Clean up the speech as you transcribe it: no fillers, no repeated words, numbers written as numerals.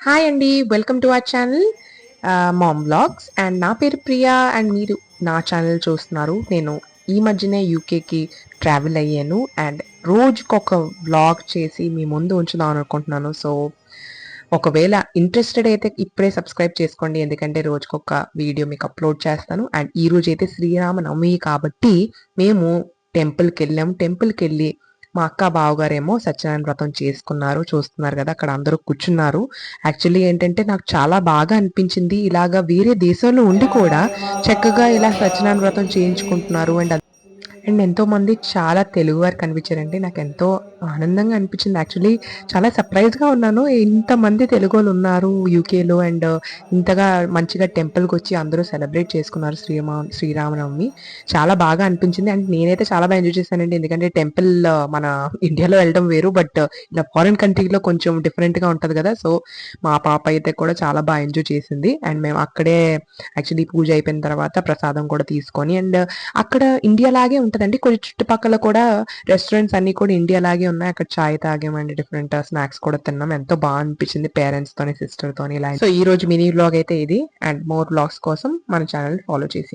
Hi అండి, welcome to our channel ma'am vlogs. And నా పేరు ప్రియా అండ్ మీరు నా ఛానల్ చూస్తున్నారు. నేను ఈ మధ్యనే యూకేకి ట్రావెల్ అయ్యాను అండ్ రోజుకొక వ్లాగ్ చేసి మీ ముందు ఉంచుదాం అనుకుంటున్నాను. సో ఒకవేళ ఇంట్రెస్టెడ్ అయితే ఇప్పుడే సబ్స్క్రైబ్ చేసుకోండి, ఎందుకంటే రోజుకొక వీడియో మీకు అప్లోడ్ చేస్తాను. అండ్ ఈ రోజు అయితే శ్రీరామనవమి కాబట్టి మేము టెంపుల్కి వెళ్ళి మా అక్క బావగారేమో సత్యనారాయణ వ్రతం చేసుకున్నారు. చూస్తున్నారు కదా, అక్కడ అందరూ కూర్చున్నారు. యాక్చువల్లీ ఏంటంటే నాకు చాలా బాగా అనిపించింది, ఇలాగా వేరే దేశంలో ఉండి కూడా చక్కగా ఇలా సత్యనారాయణ వ్రతం చేయించుకుంటున్నారు. అండ్ ఎంతో మంది చాలా తెలుగు వారు కనిపించారండి. నాకు ఎంతో ఆనందంగా అనిపించింది. యాక్చువల్లీ చాలా సర్ప్రైజ్గా ఉన్నాను, ఇంతమంది తెలుగు వాళ్ళు ఉన్నారు యూకేలో. అండ్ ఇంతగా మంచిగా టెంపుల్కి వచ్చి అందరూ సెలబ్రేట్ చేసుకున్నారు శ్రీరామనవమి. చాలా బాగా అనిపించింది. అండ్ నేనైతే చాలా బాగా ఎంజాయ్ చేశానండి, ఎందుకంటే టెంపుల్ మన ఇండియాలో వెళ్ళడం వేరు, బట్ ఇలా ఫారిన్ కంట్రీలో కొంచెం డిఫరెంట్గా ఉంటుంది కదా. సో మా పాప అయితే కూడా చాలా బాగా ఎంజాయ్ చేసింది. అండ్ మేము అక్కడే యాక్చువల్లీ పూజ అయిపోయిన తర్వాత ప్రసాదం కూడా తీసుకొని, అండ్ అక్కడ ఇండియా లాగే ఉంటదండి. కొంచెం చుట్టుపక్కల కూడా రెస్టారెంట్స్ అన్ని కూడా ఇండియా లాగే ఉన్నాయి. అక్కడ చాయ్ తాగామండి, డిఫరెంట్ స్నాక్స్ కూడా తిన్నాం. ఎంతో బాగా అనిపించింది పేరెంట్స్ తోని సిస్టర్ తోని ఇలా. సో ఈ రోజు మినీ వ్లాగ్ అయితే ఇది. అండ్ మోర్ వ్లాగ్స్ కోసం మన ఛానల్ ఫాలో చేసి